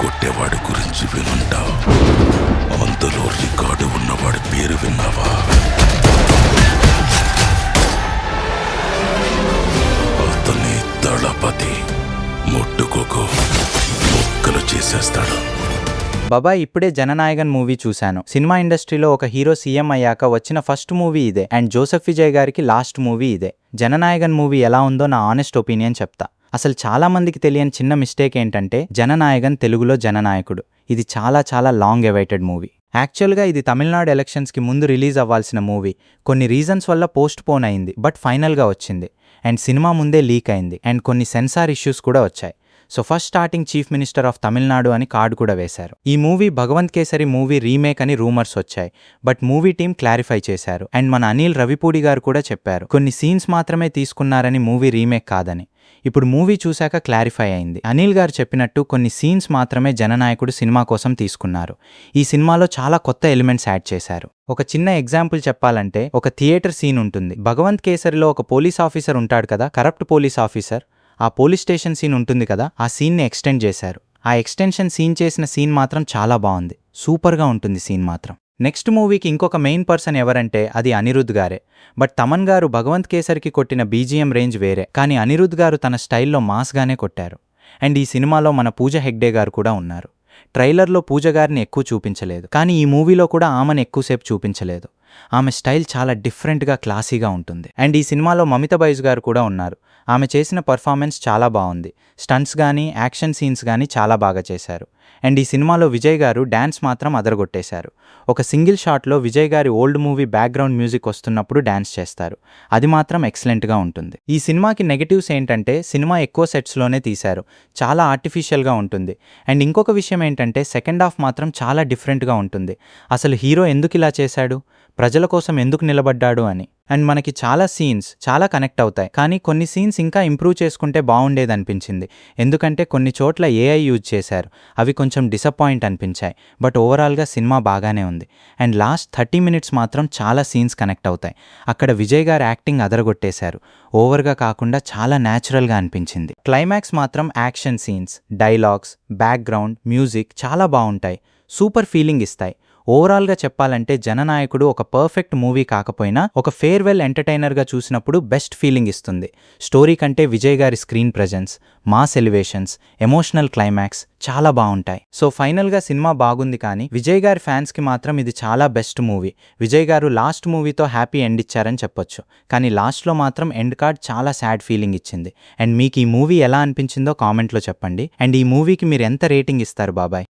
కొట్టేవాడి గురించి వినుంటావు, అందులో రికార్డు ఉన్నవాడి పేరు విన్నావా? అతని దళపతి. ముట్టుకోకు, ముక్కలు చేసేస్తాడు. బాబాయ్ ఇప్పుడే జననాయగన్ మూవీ చూశాను. సినిమా ఇండస్ట్రీలో ఒక హీరో సీఎం అయ్యాక వచ్చిన ఫస్ట్ మూవీ ఇదే, అండ్ జోసెఫ్ విజయ్ గారికి లాస్ట్ మూవీ ఇదే. జననాయగన్ మూవీ ఎలా ఉందో నా ఆనెస్ట్ ఒపీనియన్ చెప్తా. అసలు చాలా మందికి తెలియని చిన్న మిస్టేక్ ఏంటంటే జననాయగన్ తెలుగులో జననాయకుడు. ఇది చాలా లాంగ్ అవైటెడ్ మూవీ. యాక్చువల్గా ఇది తమిళనాడు ఎలక్షన్స్కి ముందు రిలీజ్ అవ్వాల్సిన మూవీ. కొన్ని రీజన్స్ వల్ల పోస్ట్ పోన్ అయింది, బట్ ఫైనల్గా వచ్చింది. అండ్ సినిమా ముందే లీక్ అయింది, అండ్ కొన్ని సెన్సార్ ఇష్యూస్ కూడా వచ్చాయి. So first starting chief minister of Tamil Nadu అని కార్డు కూడా వేశారు. ఈ movie Bhagavanth Kesari movie remake అని రూమర్స్ వచ్చాయి, బట్ మూవీ టీం క్లారిఫై చేశారు. అండ్ మన అనిల్ రవిపూడి గారు కూడా చెప్పారు కొన్ని సీన్స్ మాత్రమే తీసుకున్నారని, మూవీ రీమేక్ కాదని. ఇప్పుడు మూవీ చూశాక క్లారిఫై అయింది. అనిల్ గారు చెప్పినట్టు కొన్ని సీన్స్ మాత్రమే జననాయకుడు సినిమా కోసం తీసుకున్నారు. ఈ సినిమాలో చాలా కొత్త ఎలిమెంట్స్ యాడ్ చేశారు. ఒక చిన్న ఎగ్జాంపుల్ చెప్పాలంటే, ఒక థియేటర్ సీన్ ఉంటుంది. భగవంత్ కేసరిలో ఒక పోలీస్ ఆఫీసర్ ఉంటాడు కదా, కరప్ట్ పోలీస్ ఆఫీసర్. ఆ పోలీస్ స్టేషన్ సీన్ ఉంటుంది కదా, ఆ సీన్ని ఎక్స్టెండ్ చేశారు. ఆ ఎక్స్టెన్షన్ సీన్ చేసిన సీన్ మాత్రం చాలా బాగుంది. సూపర్గా ఉంటుంది సీన్ మాత్రం. నెక్స్ట్ మూవీకి ఇంకొక మెయిన్ పర్సన్ ఎవరంటే అది అనిరుద్ధ్ గారే. బట్ తమన్ గారు భగవంత్ కేసరికి కొట్టిన బీజిఎం రేంజ్ వేరే, కానీ అనిరుద్ధ్ గారు తన స్టైల్లో మాస్గానే కొట్టారు. అండ్ ఈ సినిమాలో మన పూజ హెగ్డే గారు కూడా ఉన్నారు. ట్రైలర్లో పూజ గారిని ఎక్కువ చూపించలేదు, కానీ ఈ మూవీలో కూడా ఆమెను ఎక్కువసేపు చూపించలేదు. ఆమె స్టైల్ చాలా డిఫరెంట్గా క్లాసీగా ఉంటుంది. అండ్ ఈ సినిమాలో మమితా బైజ్ గారు కూడా ఉన్నారు. ఆమె చేసిన పర్ఫార్మెన్స్ చాలా బాగుంది. స్టంట్స్ కానీ యాక్షన్ సీన్స్ కానీ చాలా బాగా చేశారు. అండ్ ఈ సినిమాలో విజయ్ గారు డ్యాన్స్ మాత్రం అదరగొట్టేశారు. ఒక సింగిల్ షాట్లో విజయ్ గారి ఓల్డ్ మూవీ బ్యాక్గ్రౌండ్ మ్యూజిక్ వస్తున్నప్పుడు డ్యాన్స్ చేస్తారు. అది మాత్రం ఎక్సలెంట్గా ఉంటుంది. ఈ సినిమాకి నెగటివ్స్ ఏంటంటే సినిమా ఎక్కువ సెట్స్లోనే తీశారు, చాలా ఆర్టిఫిషియల్గా ఉంటుంది. అండ్ ఇంకొక విషయం ఏంటంటే సెకండ్ హాఫ్ మాత్రం చాలా డిఫరెంట్గా ఉంటుంది. అసలు హీరో ఎందుకు ఇలా చేశాడు, ప్రజల కోసం ఎందుకు నిలబడ్డాడు అని. అండ్ మనకి చాలా సీన్స్ చాలా కనెక్ట్ అవుతాయి, కానీ కొన్ని సీన్స్ ఇంకా ఇంప్రూవ్ చేసుకుంటే బాగుండేదనిపించింది. ఎందుకంటే కొన్ని చోట్ల ఏఐ యూజ్ చేశారు, అవి కొంచెం డిసప్పాయింట్ అనిపించాయి. బట్ ఓవరాల్గా సినిమా బాగానే ఉంది. అండ్ లాస్ట్ 30 minutes మాత్రం చాలా సీన్స్ కనెక్ట్ అవుతాయి. అక్కడ విజయ్ గారు యాక్టింగ్ అదరగొట్టేశారు. ఓవర్గా కాకుండా చాలా న్యాచురల్గా అనిపించింది. క్లైమాక్స్ మాత్రం action scenes, dialogues, background music చాలా బాగుంటాయి, సూపర్ ఫీలింగ్ ఇస్తాయి. ఓవరాల్గా చెప్పాలంటే జననాయకుడు ఒక పర్ఫెక్ట్ మూవీ కాకపోయినా ఒక ఫేర్వెల్ ఎంటర్టైనర్గా చూసినప్పుడు బెస్ట్ ఫీలింగ్ ఇస్తుంది. స్టోరీ కంటే విజయ్ గారి screen presence, mass elevations, emotional climax చాలా బాగుంటాయి. సో ఫైనల్గా సినిమా బాగుంది, కానీ విజయ్ గారి ఫ్యాన్స్కి మాత్రం ఇది చాలా బెస్ట్ మూవీ. విజయ్ గారు లాస్ట్ మూవీతో హ్యాపీ ఎండ్ ఇచ్చారని చెప్పొచ్చు, కానీ లాస్ట్లో మాత్రం ఎండ్ కార్డ్ చాలా సాడ్ ఫీలింగ్ ఇచ్చింది. అండ్ మీకు ఈ మూవీ ఎలా అనిపించిందో కామెంట్లో చెప్పండి. అండ్ ఈ మూవీకి మీరు ఎంత రేటింగ్ ఇస్తారు బాబాయ్?